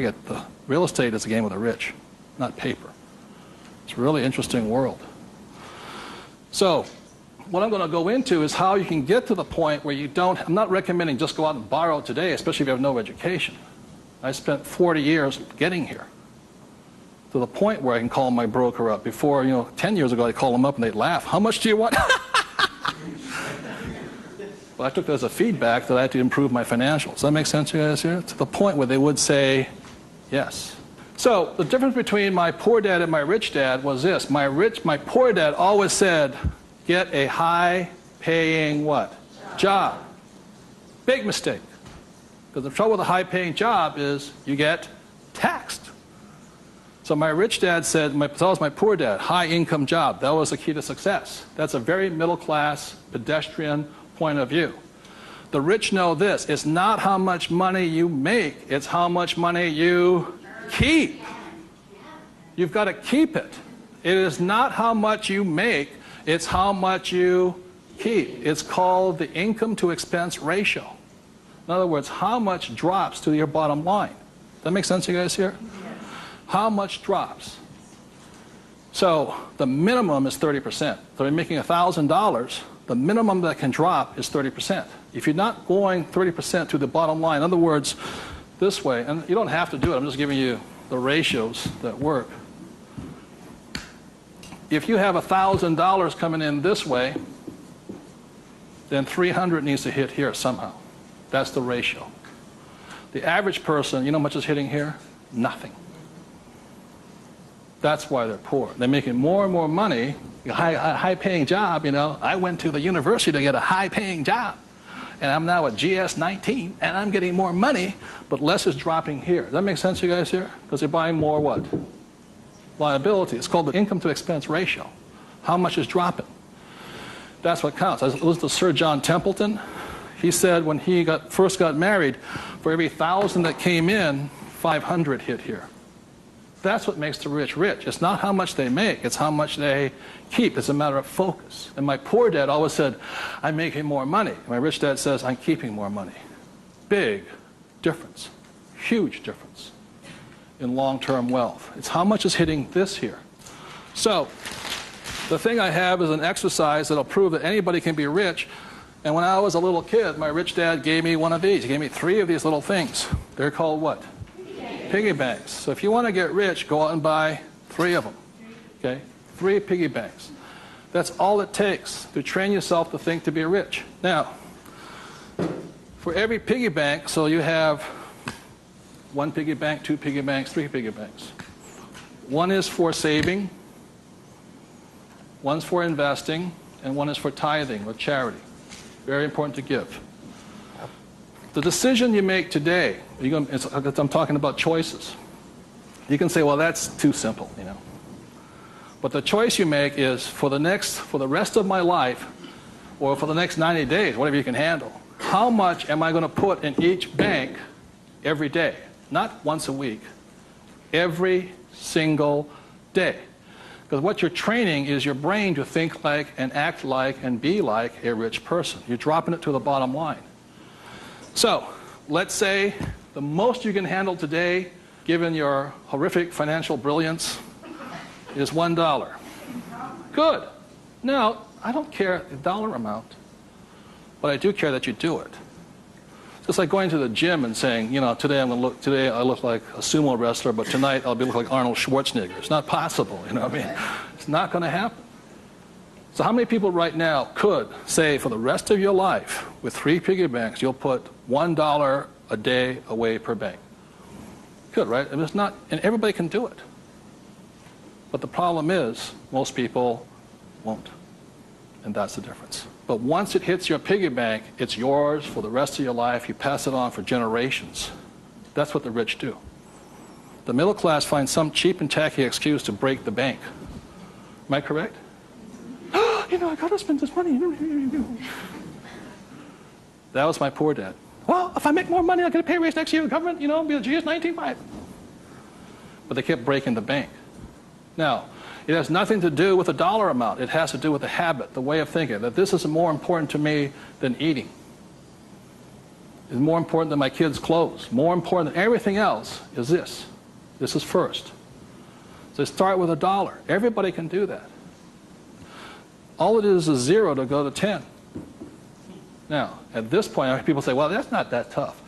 Real estate is a game of the rich, not paper. It's a really interesting world. So what I'm going to go into is how you can get to the point where you don't, I'm not recommending just go out and borrow today, especially if you have no education. I spent 40 years getting here to the point where I can call my broker up. Before, 10 years ago, I'd call them up and they'd laugh. How much do you want? But I took that as a feedback that I had to improve my financials. Does that make sense to you guys here? To the point where they would say yes. So the difference between my poor dad and my rich dad was this. My poor dad always said, get a high-paying what? Job. Big mistake. Because the trouble with a high-paying job is you get taxed. So my rich dad said, so was my poor dad, high-income job. That was the key to success. That's a very middle-class, pedestrian point of view. The rich know this. It's not how much money you make. It's how much money you keep. You've got to keep it. It is not how much you make. It's how much you keep. It's called the income to expense ratio. In other words, how much drops to your bottom line. Does that make sense to you guys here? How much drops? So the minimum is 30%. So you're making $1,000, the minimum that can drop is 30%. If you're not going 30% to the bottom line, in other words, this way, and you don't have to do it, I'm just giving you the ratios that work. If you have $1,000 coming in this way, then 300 needs to hit here somehow. That's the ratio. The average person, you know how much is hitting here? Nothing. That's why they're poor. They're making more and more money, a high-paying job, you know. I went to the university to get a high-paying job, and I'm now at GS-19, and I'm getting more money, but less is dropping here. Does that make sense to you guys here? Because they're buying more what? Liability. It's called the income-to-expense ratio. How much is dropping? That's what counts. I listened to Sir John Templeton. He said when he first got married, for every 1,000 that came in, 500 hit here. That's what makes the rich rich. It's not how much they make, it's how much they keep. It's a matter of focus. And my poor dad always said, I'm making more money. My rich dad says, I'm keeping more money. Big difference, huge difference in long-term wealth. It's how much is hitting this here. So the thing I have is an exercise that'll prove that anybody can be rich. And when I was a little kid, my rich dad gave me one of these. He gave me 3 of these little things. They're called what? Piggy banks. So if you want to get rich, go out and buy 3 of them. Okay? 3 piggy banks. That's all it takes to train yourself to think to be rich. Now, for every piggy bank, so you have 1 piggy bank, 2 piggy banks, 3 piggy banks. 1 is for saving, 1's for investing, and 1 is for tithing or charity. Very important to give. The decision you make today, I'm talking about choices. You can say, well, that's too simple, you know. But the choice you make is for the rest of my life, or for the next 90 days, whatever you can handle, how much am I going to put in each bank every day? Not once a week, every single day. Because what you're training is your brain to think like and act like and be like a rich person. You're dropping it to the bottom line. So, let's say the most you can handle today, given your horrific financial brilliance, is $1. Good. Now, I don't care the dollar amount, but I do care that you do it. It's like going to the gym and saying, you know, today I look like a sumo wrestler, but tonight I'll look like Arnold Schwarzenegger. It's not possible, you know what I mean? It's not going to happen. So how many people right now could say for the rest of your life, with 3 piggy banks, you'll put $1 a day away per bank? Good, right? And it's not, and everybody can do it. But the problem is, most people won't. And that's the difference. But once it hits your piggy bank, it's yours for the rest of your life. You pass it on for generations. That's what the rich do. The middle class finds some cheap and tacky excuse to break the bank. Am I correct? You know, I got to spend this money. That was my poor dad. Well, if I make more money, I'll get a pay raise next year in government, you know, be a GS-19. But they kept breaking the bank. Now, it has nothing to do with the dollar amount. It has to do with the habit, the way of thinking, that this is more important to me than eating. It's more important than my kids' clothes. More important than everything else is this. This is first. So start with $1. Everybody can do that. All it is 0 to go to 10. Now, at this point, people say, well, that's not that tough.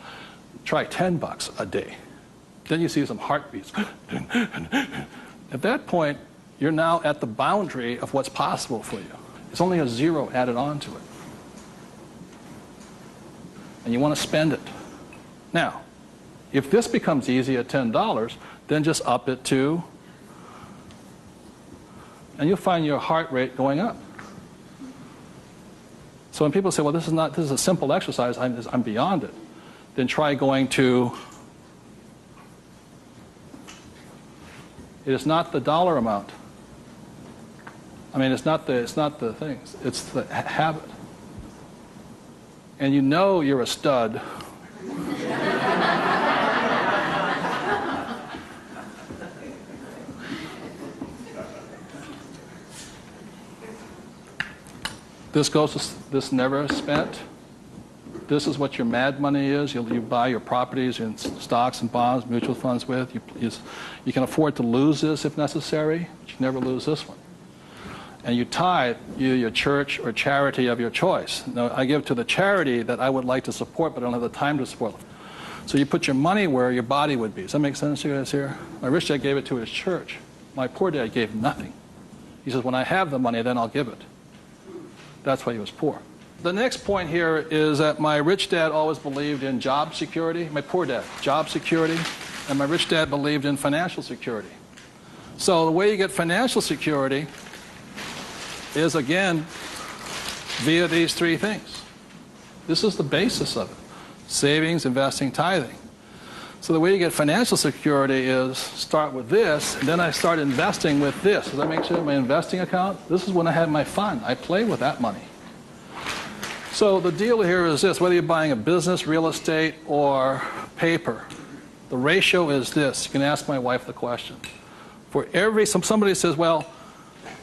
Try $10 a day. Then you see some heartbeats. At that point, you're now at the boundary of what's possible for you. It's only a 0 added on to it. And you want to spend it. Now, if this becomes easy at $10, then just up it to, and you'll find your heart rate going up. So when people say, well, this is a simple exercise, I'm beyond it, then try going to, it is not the dollar amount. I mean, it's not the things, it's the habit. And you know you're a stud. This never spent. This is what your mad money is. You buy your properties and stocks and bonds, mutual funds with. You can afford to lose this if necessary, but you never lose this one. And you tithe your church or charity of your choice. Now, I give to the charity that I would like to support, but I don't have the time to support. So you put your money where your body would be. Does that make sense to you guys here? My rich dad gave it to his church. My poor dad gave nothing. He says, when I have the money, then I'll give it. That's why he was poor. The next point here is that my rich dad always believed in job security. My poor dad, job security. And my rich dad believed in financial security. So the way you get financial security is, again, via these three things. This is the basis of it. Savings, investing, tithing. So the way you get financial security is start with this, and then I start investing with this. Does that make sense? My investing account, this is when I have my fun. I play with that money. So the deal here is this, whether you're buying a business, real estate, or paper, the ratio is this. You can ask my wife the question. For every, somebody says, well,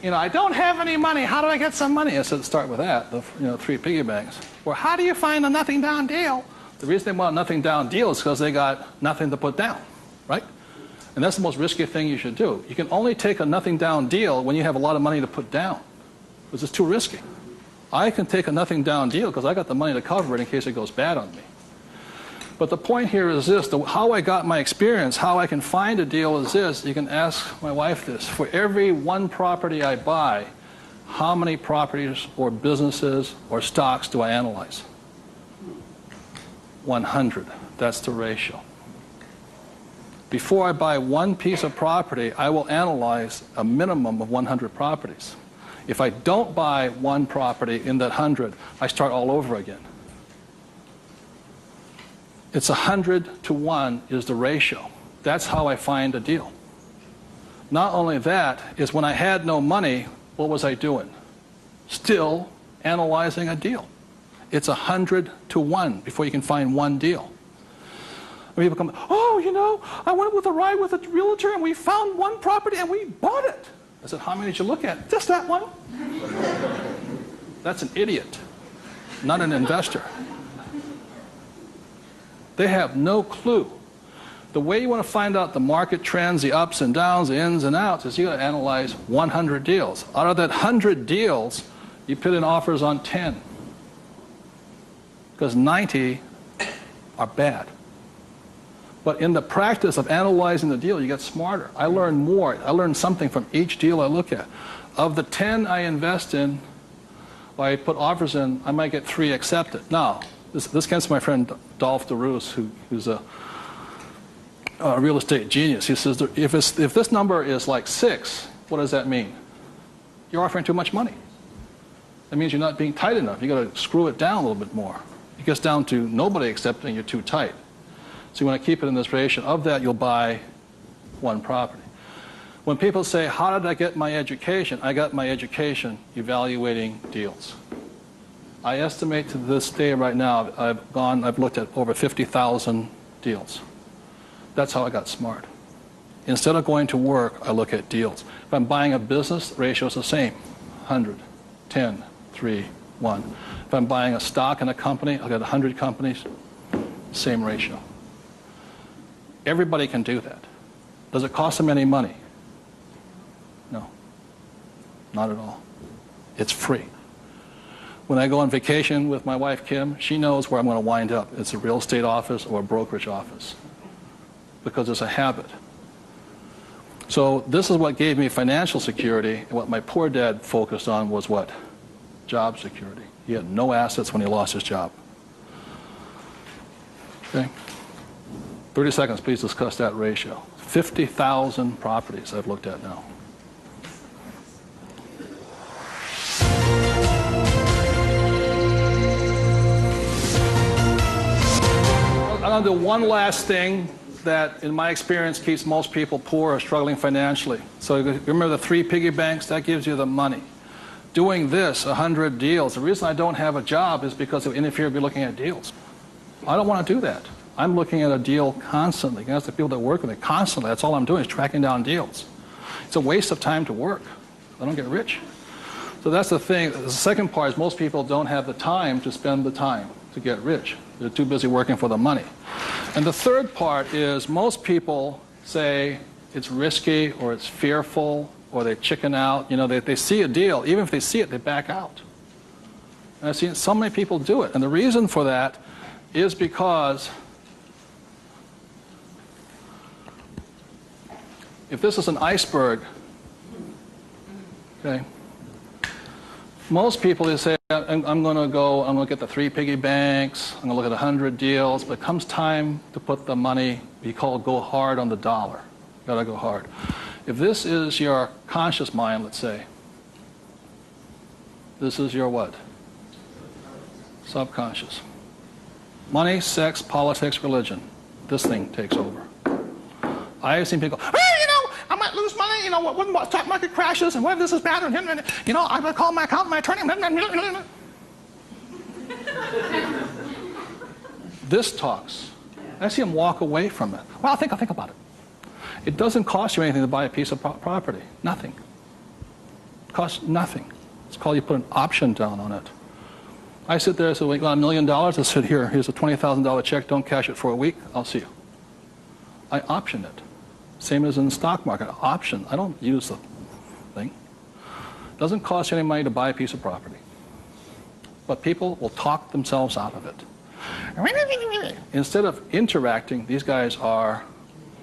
I don't have any money. How do I get some money? I said, start with that, the 3 piggy banks. Or how do you find a nothing down deal? The reason they want a nothing down deal is because they got nothing to put down, right? And that's the most risky thing you should do. You can only take a nothing down deal when you have a lot of money to put down, because it's too risky. I can take a nothing down deal because I got the money to cover it in case it goes bad on me. But the point here is this, how I got my experience, how I can find a deal is this. You can ask my wife this. For every one property I buy, how many properties or businesses or stocks do I analyze? 100. That's the ratio. Before I buy one piece of property, I will analyze a minimum of 100 properties. If I don't buy one property in that 100, I start all over again. It's 100 to 1 is the ratio. That's how I find a deal. Not only that, is when I had no money, what was I doing? Still analyzing a deal. It's 100 to 1 before you can find one deal. And people come, I went with a ride with a realtor and we found one property and we bought it. I said, how many did you look at? Just that one. That's an idiot, not an investor. They have no clue. The way you want to find out the market trends, the ups and downs, the ins and outs, is you got to analyze 100 deals. Out of that 100 deals, you put in offers on 10. Because 90 are bad. But in the practice of analyzing the deal, you get smarter. I learn more. I learn something from each deal I look at. Of the 10 I invest in, or I put offers in, I might get 3 accepted. Now, this comes from my friend Dolph DeRoos, who's a real estate genius. He says, if this number is like 6, what does that mean? You're offering too much money. That means you're not being tight enough. You've got to screw it down a little bit more. It gets down to nobody accepting you're too tight. So you want to keep it in this ratio. Of that, you'll buy one property. When people say, how did I get my education? I got my education evaluating deals. I estimate to this day right now, I've looked at over 50,000 deals. That's how I got smart. Instead of going to work, I look at deals. If I'm buying a business, the ratio is the same. 100, 10, 3, 1. If I'm buying a stock in a company, I've got 100 companies, same ratio. Everybody can do that. Does it cost them any money? No, not at all. It's free. When I go on vacation with my wife, Kim, she knows where I'm going to wind up. It's a real estate office or a brokerage office because it's a habit. So this is what gave me financial security, and what my poor dad focused on was what? Job security. He had no assets when he lost his job. Okay? 30 seconds, please discuss that ratio. 50,000 properties I've looked at now. I'm going to do one last thing that, in my experience, keeps most people poor or struggling financially. So remember the 3 piggy banks? That gives you the money. Doing this, 100 deals, the reason I don't have a job is because it would interfere with me looking at deals. I don't want to do that. I'm looking at a deal constantly. That's the people that work with me constantly. That's all I'm doing is tracking down deals. It's a waste of time to work. I don't get rich. So that's the thing. The second part is most people don't have the time to spend the time to get rich. They're too busy working for the money. And the third part is most people say it's risky or it's fearful or they chicken out. They see a deal. Even if they see it, they back out. And I've seen so many people do it. And the reason for that is because if this is an iceberg, okay, most people, they say, I'm going to get the 3 piggy banks, I'm going to look at 100 deals, but it comes time to put the money, we call go hard on the dollar. Got to go hard. If this is your conscious mind, let's say, this is your what? Subconscious. Money, sex, politics, religion. This thing takes over. I have seen people go, I might lose money, when the stock market crashes, and what if this is bad, and I'm going to call my accountant, my attorney. This talks. I see them walk away from it. Well, I'll think about it. It doesn't cost you anything to buy a piece of property. Nothing. It costs nothing. It's called you put an option down on it. I sit there and say, well, you got $1 million? I said, here's a $20,000 check. Don't cash it for a week. I'll see you. I option it. Same as in the stock market. Option. I don't use the thing. It doesn't cost you any money to buy a piece of property. But people will talk themselves out of it. Instead of interacting, these guys are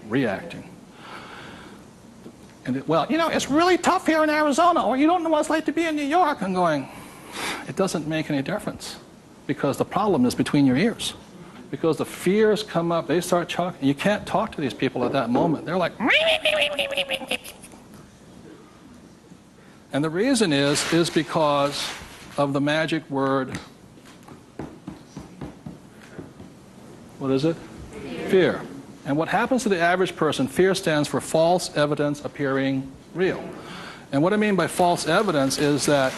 reacting. And it's really tough here in Arizona, or you don't know what it's like to be in New York. I'm going, it doesn't make any difference, because the problem is between your ears. Because the fears come up, they start talking. You can't talk to these people at that moment. They're like, and the reason is because of the magic word. What is it? Fear. And what happens to the average person, fear stands for false evidence appearing real. And what I mean by false evidence is that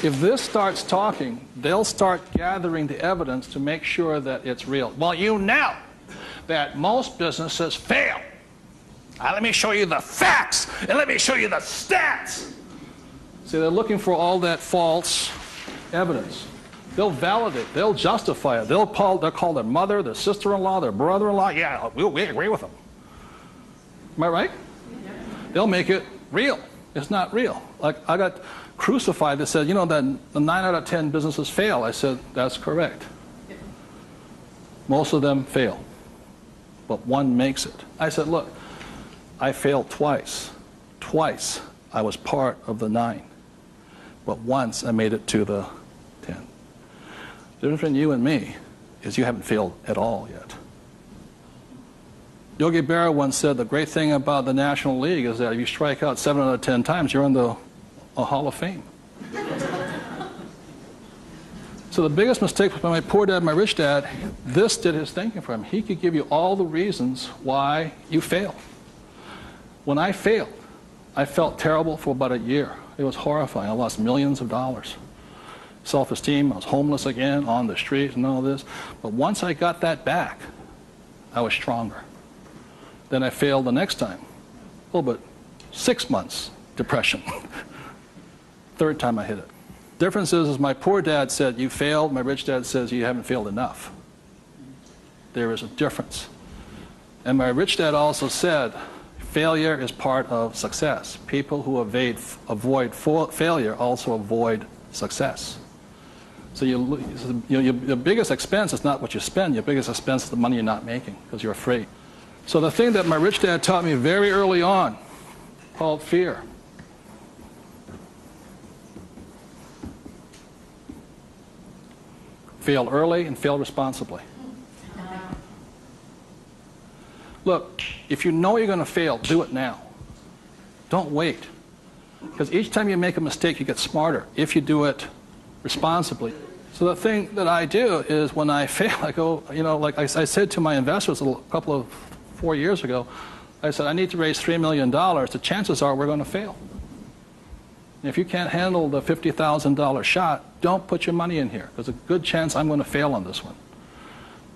if this starts talking, they'll start gathering the evidence to make sure that it's real. Well, you know that most businesses fail. Let me show you the facts, and let me show you the stats. See, they're looking for all that false evidence. They'll validate, they'll justify it. They'll call their mother, their sister-in-law, their brother-in-law. Yeah, we agree with them. Am I right? Yeah. They'll make it real. It's not real. Like, I got crucified that said, that the 9 out of 10 businesses fail. I said, that's correct. Most of them fail, but one makes it. I said, look, I failed twice. Twice I was part of the 9, but once I made it to the 10. The difference between you and me is you haven't failed at all yet. Yogi Berra once said the great thing about the National League is that if you strike out 7 out of 10 times, you're in the Hall of Fame. So the biggest mistake was my poor dad, my rich dad, this did his thinking for him. He could give you all the reasons why you fail. When I failed, I felt terrible for about a year. It was horrifying. I lost millions of dollars. Self-esteem, I was homeless again, on the street and all this. But once I got that back, I was stronger. Then I failed the next time. A little bit, 6 months, depression. Third time I hit it. Difference is my poor dad said, you failed. My rich dad says, you haven't failed enough. There is a difference. And my rich dad also said, failure is part of success. People who avoid failure also avoid success. So your biggest expense is not what you spend. Your biggest expense is the money you're not making because you're afraid. So the thing that my rich dad taught me very early on, called fear. Fail early and fail responsibly. Look, if you know you're going to fail, do it now. Don't wait. Because each time you make a mistake, you get smarter if you do it responsibly. So the thing that I do is when I fail, I go, like I said to my investors a couple of 4 years ago, I said, I need to raise $3 million. The chances are we're going to fail. And if you can't handle the $50,000 shot, don't put your money in here. There's a good chance I'm going to fail on this one.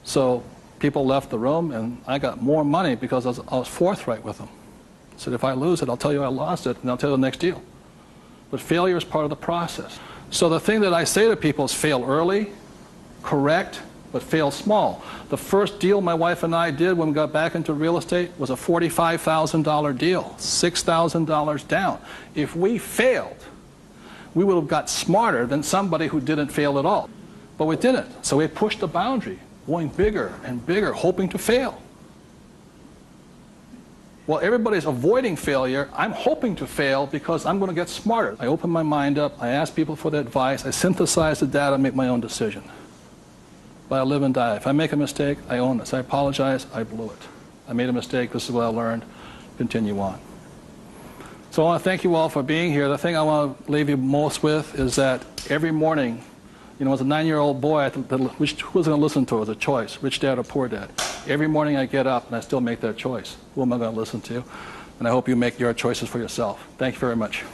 So people left the room, and I got more money because I was forthright with them. I said, if I lose it, I'll tell you I lost it, and I'll tell you the next deal. But failure is part of the process. So the thing that I say to people is fail early, correct, but fail small. The first deal my wife and I did when we got back into real estate was a $45,000 deal, $6,000 down. If we failed, we would have got smarter than somebody who didn't fail at all. But we didn't. So we pushed the boundary, going bigger and bigger, hoping to fail. Well, everybody's avoiding failure. I'm hoping to fail because I'm going to get smarter. I open my mind up. I ask people for their advice. I synthesize the data and make my own decision. But I live and die. If I make a mistake, I own it. So I apologize. I blew it. I made a mistake. This is what I learned. Continue on. So I want to thank you all for being here. The thing I want to leave you most with is that every morning, as a 9-year-old boy, who was going to listen to? It was a choice, rich dad or poor dad. Every morning I get up and I still make that choice. Who am I going to listen to? And I hope you make your choices for yourself. Thank you very much.